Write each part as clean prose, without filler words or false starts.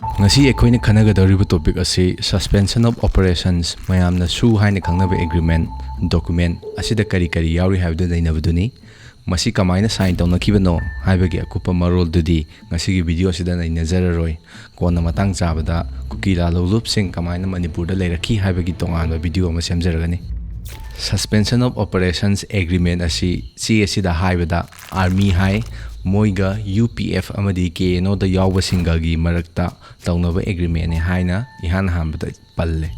ngasi ekhoina khanagadariba topic asi suspension of operations mayamna SoO haina khangnaba agreement document asida kari yauri habdu dainabuduni masi kamaina sign tawnakhibano haibagi akupa marol dudi ngasi gi video asida nainazararoi kona matang chabada kuki lalolup sing kamaina Manipur da leirakhi haibagi tonganba video ama semjaragani suspension of operations agreement asi ci asida haibada army hai moiga UPF amadi KNO da yawba singagi marakta tawnaba agreement haina ihan hambada palle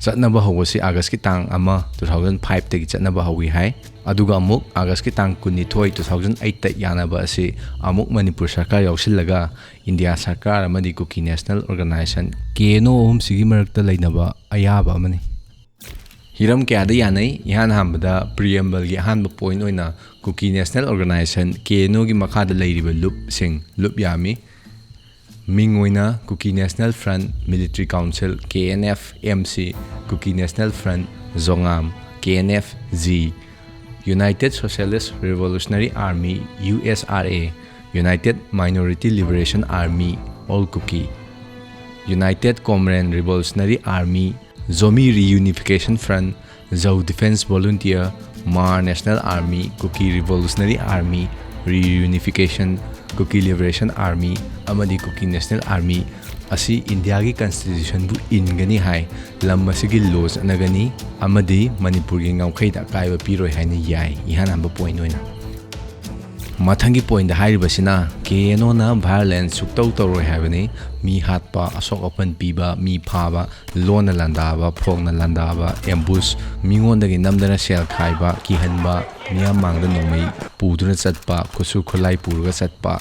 chatnaba hawasi August ki tang ama 2005 tagi chatnaba hawi hai aduga amuk August ki tang 12 2008 ta yanaba asi amuk Manipur sarkar yawsillaga India sarkar amadi Kuki National Organization KNO sigi marakta lainaba ayaba amani hiram kya da yanai ihan hambada preamble gi hanba point oina Kuki National Organization KNO gi makhada leiriba loop sing loop yami ming oina Kuki National Front Military Council KNF MC Kuki National Front Zongam KNF Z United Socialist Revolutionary Army USRA United Minority Liberation Army All Kuki United Comrade Revolutionary Army Zomi Reunification Front ZoO Defense Volunteer Mar National Army Kuki Revolutionary Army Reunification Kuki Liberation Army amadi Kuki National Army asi India gi constitution bu ingani hai lam masigi laws anagani amadi Manipur gi ngaukhai da kaiba piroi haina yai ihan amba point oina mathangi point da hairibasina KNO na violence suktau toroi habani mi hatpa asok open piba mi phaba lona landaba phongna landaba ambush mingondagi namdana sel khaiba kihanba miyam mangda nomai puduna chatpa kusu khulai purga chatpa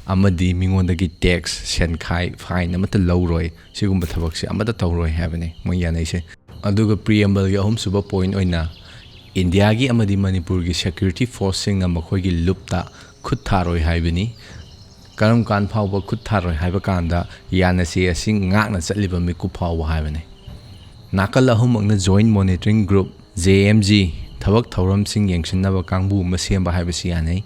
amadi mingondagi tax sen khai fine amata lawroi sigumba thabakse amata tawroi habani moyanai se aduga preamble gi ahum suba point oina India gi amadi Manipur gi security force sing na makhoi gi lupta khut tharoi haibani karam kan phawba khut tharoi haiba kanda yana se asing ngakna chatliba mi ku phawba haibani nakal ahum angna joint monitoring group JMG thabak thauram sing yengshinnaba kangbu ma semba haibasi yanai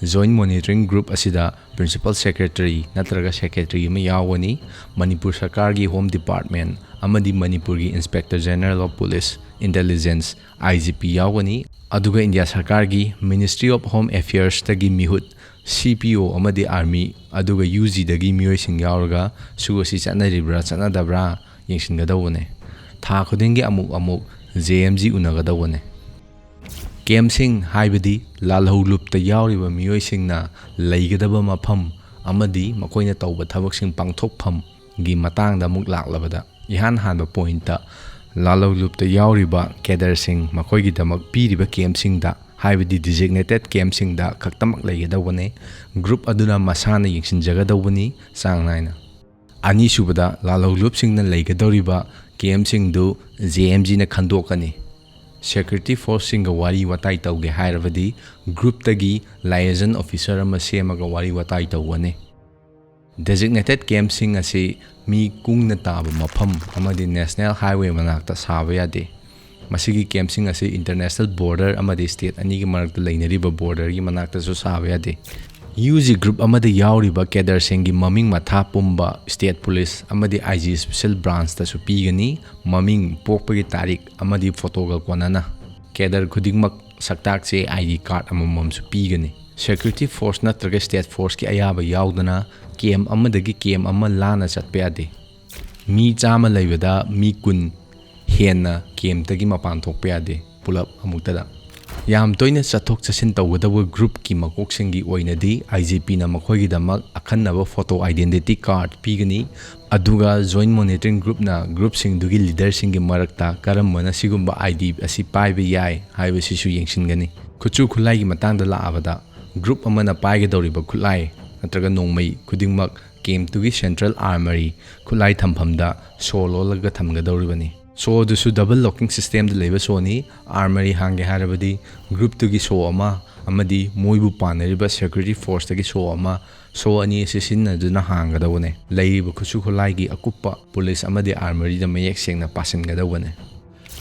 joint monitoring group asida principal secretary natraga secretary ma yawani Manipur sarkar gi home department amadi Manipur gi inspector general of police intelligence IGP yawani aduga India sarkar gi Ministry of Home Affairs tagi mihut CPO amadi army aduga UG dagi miyoi sing yawraga suasi chanaribra chanadabra yengsinggadawone tha khudingi amuk JMG unagadawone Kem sing haibadi lalhau lupta yawriba miyoi singna leigadaba mafam amadi makoina tawba thabak sing pangthokpham gi matangda muk laklabada ihan hanba pointa lalhau lupta yawriba Cadre sing makoi gi damak piriba kem singda haibadi designated kem singda khaktamak leigadawone group aduna masana yingsinjagadawani sangnaina ani subada lalhau lup singna leigadawriba kem singdu JMG na khandokani security force singa wari watai tauge hairabadi group tagi liaison officer ama semaga wari watai tawwane designated camp sing asi mi kungna taba mafam amadi national highway manakta saba yade masigi camp sing asi international border amadi state ani gi marakta leinariba border gi manakta so saba yade UG group amadi yawriba Cadre singi maming matha pumba state police amadi IG special branch ta su pigani maming pokpagi tarik amadi photogal konana Cadre khudingmak saktak che ID card amamam su pigani security force natraga state force ki ayaba yawdana kem amadagi kem ama lana chatpe ade mi chama leibada mi kun henna kem tagi mapan thokpe ade pulap amuktada yam toina chathok chasin tawgadawa group ki makok singi oinadi IGP na makhogi damak akhanaba photo identity card pigani aduga joint monitoring group na group sing dugi leader singi marakta karambana sigumba ID asi paibe yai haiba sisu yengsingani khuchu khulai gi matangda laabada group amana paige dawriba khulai natraga nongmai khudingmak kem tugi central armory khulai thamphamda solo laga thamgadawribani SoO dusu double locking system de leba soni armory hange harabadi group tugi SoO ama amadi moibu panariba security force tagi SoO ama SoO ani sisinna duna hangadawone leiba khusu khulai gi akuppa police amadi armory da mayek sengna pasingadawone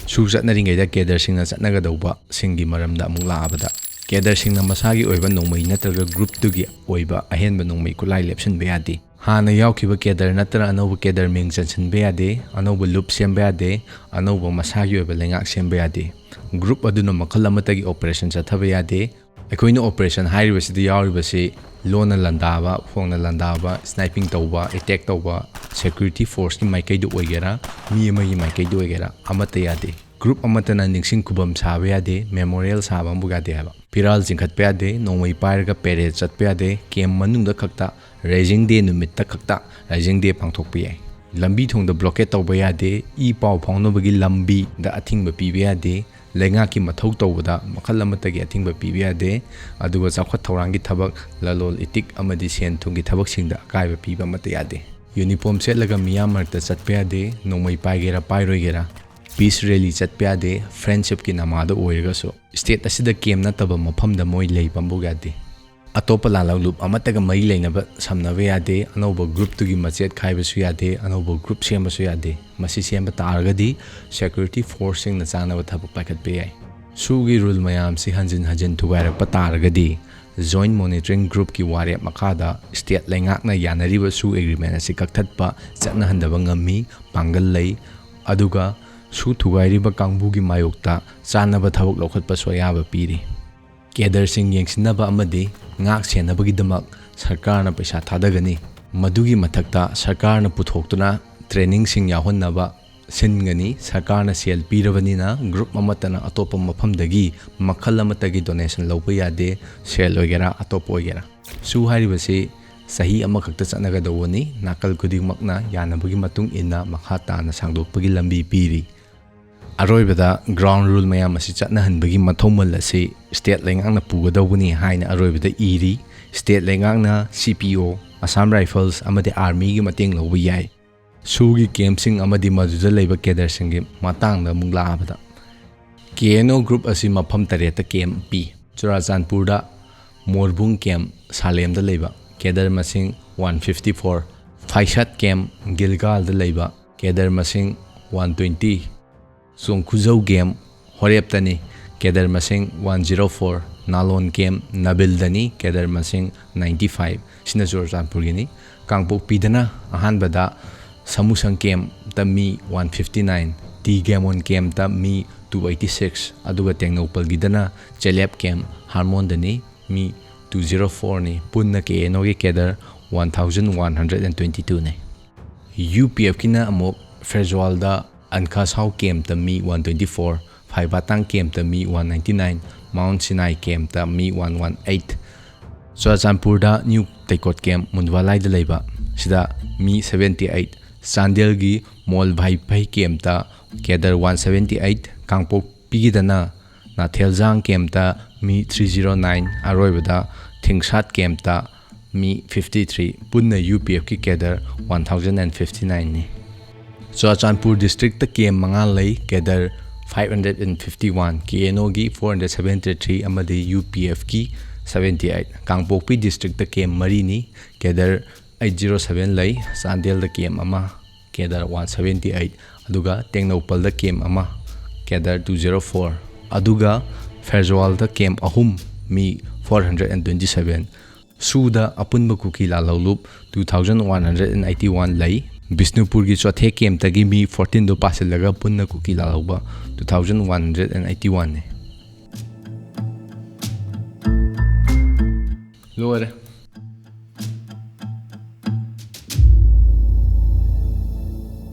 su chatnaringai da Cadre singna chatnagadawba singi maramda amuk laabada Cadre singna masagi oiba nongmai natraga group tugi oiba ahenba nongmai khulai lepsin bayadi ꯍꯥꯟꯅ ꯌꯥꯎꯈꯤꯕ cadre ꯅꯠꯇꯅ ꯑꯅꯧꯕ cadre ꯃꯤꯡ ꯆꯟꯁꯤꯟꯕ ꯌꯥꯗꯦ, ꯑꯅꯧꯕ ꯂꯨꯞ ꯁꯦꯝꯕ ꯌꯥꯗꯦ, ꯑꯅꯧꯕ ꯃꯁꯥꯒꯤ ꯑꯣꯏꯕ ꯂꯩꯉꯥꯛ ꯁꯦꯝꯕ ꯌꯥꯗꯦ, ꯒ꯭ꯔꯨꯞ ꯑꯗꯨꯅ ꯃꯈꯜ ꯑꯃꯠꯇꯒꯤ ꯑꯣꯄꯔꯦꯁꯟ ꯆꯠꯊꯕ ꯌꯥꯗꯦ꯫ ꯑꯩꯈꯣꯏꯅ ꯑꯣꯄꯔꯦꯁꯟ ꯍꯥꯏꯔꯤꯕꯁꯤꯗ ꯌꯥꯎꯔꯤꯕꯁꯤ ꯂꯣꯟꯅ ꯂꯥꯟꯗꯥꯕ, ꯐꯣꯡꯅ ꯂꯥꯟꯗꯥꯕ, ꯁ꯭ꯅꯥꯏꯄꯤꯡ ꯇꯧꯕ, ꯑꯦꯇꯦꯛ ꯇꯧꯕ, ꯁꯦꯀ꯭ꯌꯨꯔꯤꯇꯤ ꯐꯣꯔꯁꯀꯤ ꯃꯥꯏꯀꯩꯗ ꯑꯣꯏꯒꯦꯔꯥ, ꯃꯤ ꯑꯃꯒꯤ ꯃꯥꯏꯀꯩꯗ ꯑꯣꯏꯒꯦꯔꯥ ꯑꯃꯠꯇ ꯌꯥꯗꯦ꯫ ꯒ꯭ꯔꯨꯞ ꯑꯃꯠꯇꯅ ꯅꯤꯡꯁꯤꯡ ꯈꯨꯕꯝ ꯁꯥꯕ ꯌꯥꯗꯦ, ꯃꯦꯃꯣꯔꯤꯌꯦꯜ ꯁꯥꯕ ꯑꯃꯕꯨ ꯌꯥꯗꯦ ꯍꯥꯏꯕ꯫ ꯐꯤꯔꯥꯜ ꯆꯤꯡꯈꯠꯄ ꯌꯥꯗꯦ, ꯅꯣꯡꯃꯩ ꯄꯥꯏꯔꯒ ꯄꯦꯔꯦꯗ ꯆꯠꯄ ꯌꯥꯗꯦ, ꯀꯦꯝ ꯃꯅꯨꯡꯗ ꯈꯛꯇ ꯔꯥꯏꯖꯤꯡ ꯗꯦ ꯅꯨꯃꯤꯠꯇ ꯈꯛꯇ ꯔꯥꯏꯖꯤꯡ ꯗꯦ ꯄꯥꯡꯊꯣꯛꯄ ꯌꯥꯏ꯫ ꯂꯝꯕꯤ ꯊꯣꯡꯗ ꯕ꯭ꯂꯣꯀꯦꯠ ꯇꯧꯕ ꯌꯥꯗꯦ, ꯏ ꯄꯥꯎ ꯐꯥꯎꯅꯕꯒꯤ ꯂꯝꯕꯤꯗ ꯑꯊꯤꯡꯕ ꯄꯤꯕ ꯌꯥꯗꯦ, ꯂꯩꯉꯥꯛꯀꯤ ꯃꯊꯧ ꯇꯧꯕꯗ ꯃꯈꯜ ꯑꯃꯠꯇꯒꯤ ꯑꯊꯤꯡꯕ ꯄꯤꯕ ꯌꯥꯗꯦ, ꯑꯗꯨꯒ ꯆꯥꯎꯈꯠ ꯊꯧꯔꯥꯡꯒꯤ ꯊꯕꯛ, ꯂꯂꯣꯟ ꯏꯇꯤꯛ ꯑꯃꯗꯤ ꯁꯦꯟ ꯊꯨꯝꯒꯤ ꯊꯕꯛꯁꯤꯡꯗ ꯑꯀꯥꯏꯕ ꯄꯤꯕ ꯑꯃꯠꯇ ꯌꯥꯗꯦ꯫ ꯌꯨꯅꯤꯐꯣꯔꯝ ꯁꯦꯠꯂꯒ ꯃꯤꯌꯥꯝ ꯃꯔꯛꯇ ꯆꯠꯄ ꯌꯥꯗꯦ, ꯅꯣꯡꯃꯩ ꯄꯥꯏꯒꯦꯔꯥ ꯄꯥꯏꯔꯣꯏꯒꯦꯔꯥ, ꯄꯤꯁ ꯔꯦꯂꯤ ꯆꯠꯄ ꯌꯥꯗꯦ, ꯐ꯭ꯔꯦꯟꯗꯁꯤꯞꯀꯤ ꯅꯃꯥꯗ ꯑꯣꯏꯔꯒꯁꯨ ꯁ꯭ꯇꯦꯠ ꯑꯁꯤꯗ ꯀꯦꯝ ꯅꯠꯇꯕ ꯃꯐꯝꯗ ꯃꯣꯏ ꯂꯩꯕ ꯑꯃꯕꯨ ꯌꯥꯗꯦ꯫ ꯑꯇꯣꯞꯄ ꯂꯥꯜꯂꯛ ꯂꯨꯞ ꯑꯃꯠꯇꯒ ꯃꯔꯤ ꯂꯩꯅꯕ ꯁꯝꯅꯕ ꯌꯥꯗꯦ, ꯑꯅꯧꯕ ꯒ꯭ꯔꯨꯞꯇꯨꯒꯤ ꯃꯆꯦꯠ ꯈꯥꯏꯕꯁꯨ ꯌꯥꯗꯦ, ꯑꯅꯧꯕ ꯒ꯭ꯔꯨꯞ ꯁꯦꯝꯕꯁꯨ ꯌꯥꯗꯦ꯫ ꯃꯁꯤ ꯁꯦꯝꯕ ꯇꯥꯔꯒꯗꯤ ꯁꯦꯀ꯭ꯌꯨꯔꯤꯇꯤ ꯐꯣꯔꯁꯁꯤꯡꯅ ꯆꯥꯅꯕ ꯊꯕꯛ ꯄꯥꯏꯈꯠꯄ ꯌꯥꯏ꯫ ꯁꯨꯒꯤ ꯔꯨꯜ ꯃꯌꯥꯝꯁꯤ ꯍꯟꯖꯤꯟ ꯍꯟꯖꯤꯟ ꯊꯨꯒꯥꯏꯔꯛꯄ ꯇꯥꯔꯒꯗꯤ ꯖꯣꯏꯟꯠ ꯃꯣꯅꯤꯇꯔꯤꯡ ꯒ꯭ꯔꯨꯞꯀꯤ ꯋꯥꯔꯦꯞ ꯃꯈꯥꯗ ꯁ꯭ꯇꯦꯠ ꯂꯩꯉꯥꯛꯅ ꯌꯥꯅꯔꯤꯕ ꯁꯨ ꯑꯦꯒ꯭ꯔꯤꯃꯦꯟ ꯑꯁꯤ ꯀꯛꯊꯠꯄ, ꯆꯠꯅꯍꯟꯗꯕ ꯉꯝꯃꯤ, ꯄꯥꯡꯒꯜ ꯂꯩ, ꯑꯗꯨꯒ ꯁꯨ ꯊꯨꯒꯥꯏꯔꯤꯕ ꯀꯥꯡꯕꯨꯒꯤ ꯃꯥꯌꯣꯛꯇ ꯆꯥꯅꯕ ꯊꯕꯛ ꯂꯧꯈꯠꯄꯁꯨ ꯑꯌꯥꯕ ꯄꯤꯔꯤ꯫ ꯀꯦꯗꯔꯁꯤꯡ ꯌꯦꯡꯁꯤꯟꯅꯕ ꯑꯃꯗꯤ ꯉꯥꯛ ꯁꯦꯟꯅꯕꯒꯤꯗꯃꯛ ꯁꯔꯀꯥꯔꯅ ꯄꯩꯁꯥ ꯊꯥꯗꯒꯅꯤ꯫ ꯃꯗꯨꯒꯤ ꯃꯊꯛꯇ ꯁꯔꯀꯥꯔꯅ ꯄꯨꯊꯣꯛꯇꯨꯅ ꯇ꯭ꯔꯦꯅꯤꯡꯁꯤꯡ ꯌꯥꯎꯍꯟꯅꯕ ꯁꯤꯟꯒꯅꯤ꯫ ꯁꯔꯀꯥꯔꯅ ꯁꯦꯜ ꯄꯤꯔꯕꯅꯤꯅ ꯒ꯭ꯔꯨꯞ ꯑꯃꯠꯇꯅ ꯑꯇꯣꯞꯄ ꯃꯐꯝꯗꯒꯤ ꯃꯈꯜ ꯑꯃꯠꯇꯒꯤ ꯗꯣꯅꯦꯁꯟ ꯂꯧꯕ ꯌꯥꯗꯦ, ꯁꯦꯜ ꯑꯣꯏꯒꯦꯔꯥ ꯑꯇꯣꯞꯄ ꯑꯣꯏꯒꯦꯔꯥ꯫ ꯁꯨ ꯍꯥꯏꯔꯤꯕꯁꯤ ꯆꯍꯤ ꯑꯃꯈꯛꯇ ꯆꯠꯅꯒꯗꯧꯕꯅꯤ, ꯅꯥꯀꯜ ꯈꯨꯗꯤꯡꯃꯛꯅ ꯌꯥꯅꯕꯒꯤ ꯃꯇꯨꯡ ꯏꯟꯅ ꯃꯈꯥ ꯇꯥꯅ ꯁꯥꯡꯗꯣꯛꯄꯒꯤ ꯂꯝꯕꯤ ꯄꯤꯔꯤ꯫ ꯑꯔꯣꯏꯕꯗ ꯒ꯭ꯔꯥꯎꯟ ꯔꯨꯜ ꯃꯌꯥꯝ ꯑꯁꯤ ꯆꯠꯅꯍꯟꯕꯒꯤ ꯃꯊꯧꯃꯜ ꯑꯁꯤ ꯁ꯭ꯇꯦꯠ ꯂꯩꯉꯥꯛꯅ ꯄꯨꯒꯗꯧꯕꯅꯤ ꯍꯥꯏꯅ ꯑꯔꯣꯏꯕꯗ ꯏꯔꯤ꯫ ꯁ꯭ꯇꯦꯠ ꯂꯩꯉꯥꯛꯅ CPO, ꯑꯁꯥꯝ ꯔꯥꯏꯐꯜꯁ ꯑꯃꯗꯤ ꯑꯥꯔꯃꯤꯒꯤ ꯃꯇꯦꯡ ꯂꯧꯕ ꯌꯥꯏ꯫ ꯁꯨꯒꯤ ꯀꯦꯝꯞꯁꯤꯡ ꯑꯃꯗꯤ ꯃꯗꯨꯗ ꯂꯩꯕ ꯀꯦꯗꯔꯁꯤꯡꯒꯤ ꯃꯇꯥꯡꯗ ꯑꯃꯨꯛ ꯂꯥꯛꯑꯕꯗ KNO ꯒ꯭ꯔꯨꯞ ꯑꯁꯤ ꯃꯐꯝ 3ꯇ ꯀꯦꯝꯞ ꯄꯤ꯫ ꯆꯨꯔꯥꯆꯥꯟꯄꯨꯔꯗ ꯃꯣꯔꯕꯨꯡ ꯀꯦꯝꯞ, ꯁꯥꯂꯦꯝꯗ ꯂꯩꯕ ꯀꯦꯗꯔ ꯃꯁꯤꯡ 154, ꯐꯥꯏꯁꯠ ꯀꯦꯝꯞ, ꯒꯤꯜꯒꯥꯜꯗ ꯂꯩꯕ ꯀꯦꯗꯔ ꯃꯁꯤꯡ 120, ꯆꯣꯡꯈꯨꯖꯧ ꯀꯦꯝꯞ, ꯍꯣꯔꯦꯞꯇꯅꯤ, ꯀꯦꯗꯔ ꯃꯁꯤꯡ 104, ꯅꯥꯂꯣꯟ ꯀꯦꯝꯞ, ꯅꯥꯕꯤꯜꯗꯅꯤ, ꯀꯦꯗꯔ ꯃꯁꯤꯡ 95, ꯁꯤꯅ ꯆꯨꯔꯥꯆꯥꯟꯄꯨꯔꯒꯤꯅꯤ꯫ ꯀꯥꯡꯄꯣꯛꯄꯤꯗꯅ ꯑꯍꯥꯟꯕꯗ ꯁꯃꯨꯁꯪ ꯀꯦꯝꯞꯇ ꯃꯤ 159, ꯇꯤ ꯒꯦꯃꯣꯟ ꯀꯦꯝꯞꯇ ꯃꯤ 286, ꯑꯗꯨꯒ ꯇꯦꯡꯅꯧꯄꯜꯒꯤꯗꯅ ꯆꯦꯂꯦꯞ ꯀꯦꯝꯞ, ꯍꯥꯔꯃꯣꯟꯗꯅꯤ, ꯃꯤ 204ꯅꯤ꯫ ꯄꯨꯟꯅ KNOꯒꯤ ꯀꯦꯗꯔ 1122ꯅꯤ꯫ UPFꯀꯤꯅ ꯑꯃꯨꯛ ꯐꯦꯔꯖ꯭ꯋꯥꯜꯗ ꯑꯟꯈꯥꯁꯥꯎ ꯀꯦꯝꯞꯇ ꯃꯤ 124, ꯐꯥꯏꯕꯥꯇꯥꯡ ꯀꯦꯝꯞꯇ ꯃꯤ 199, ꯃꯥꯎꯟꯠ ꯁꯤꯅꯥꯏ ꯀꯦꯝꯞꯇ ꯃꯤ 118, ꯆꯨꯔꯥꯆꯥꯟꯄꯨꯔꯗ ꯅ꯭ꯌꯨ ꯇꯩꯀꯣꯠ ꯀꯦꯝꯞ, ꯃꯨꯟꯗꯋꯥꯂꯥꯏꯗ ꯂꯩꯕ ꯁꯤꯗ ꯃꯤ 78, ꯆꯥꯟꯗꯦꯜꯒꯤ ꯃꯣꯜꯚꯥꯏꯐꯩ ꯀꯦꯝꯞꯇ ꯀꯦꯗꯔ 178, ꯀꯥꯡꯄꯣꯛꯄꯤꯒꯤꯗꯅ ꯅꯥꯊꯦꯜꯖꯥꯡ ꯀꯦꯝꯞꯇ ꯃꯤ 309, ꯑꯔꯣꯏꯕꯗ ꯊꯤꯡꯁꯥꯠ ꯀꯦꯝꯞꯇ ꯃꯤ 53, ꯄꯨꯟꯅ UPFꯀꯤ ꯀꯦꯗꯔ 1059ꯅꯤ꯫ ꯆꯨꯔꯥꯆꯥꯟꯄꯨꯔ ꯗꯤꯁꯇ꯭ꯔꯤꯛꯇ ꯀꯦꯝꯞ 5 ꯂꯩ, ꯀꯦꯗꯔ 551, KNOꯒꯤ 473 ꯑꯃꯗꯤ UPFꯀꯤ 78꯫ ꯀꯥꯡꯄꯣꯛꯄꯤ ꯗꯤꯁꯇ꯭ꯔꯤꯛꯇ ꯀꯦꯝꯞ 4ꯅꯤ, ꯀꯦꯗꯔ 807 ꯂꯩ, ꯆꯥꯟꯗꯦꯜꯗ ꯀꯦꯝꯞ 1, ꯀꯦꯗꯔ 178, ꯑꯗꯨꯒ ꯇꯦꯡꯅꯧꯄꯜꯗ ꯀꯦꯝꯞ 1, ꯀꯦꯗꯔ 204, ꯑꯗꯨꯒ ꯐꯦꯔꯖ꯭ꯋꯥꯜꯗ ꯀꯦꯝꯞ 3, ꯃꯤ 427꯫ ꯁꯨꯗ ꯑꯄꯨꯟꯕ ꯀꯨꯀꯤ ꯂꯥꯜꯍꯧꯂꯨꯞ 2181 ꯂꯩ꯫ ꯕꯤꯁꯅꯨꯄꯨꯔꯒꯤ ꯆꯣꯊꯦ ꯀꯦꯝꯞꯇꯒꯤ ꯃꯤ 14ꯗꯨ ꯄꯥꯁꯤꯜꯂꯒ ꯄꯨꯟꯅ ꯀꯨꯀꯤ ꯂꯥꯜꯍꯧꯕ 2181ꯅꯤ꯫ ꯂꯣꯏꯔꯦ꯫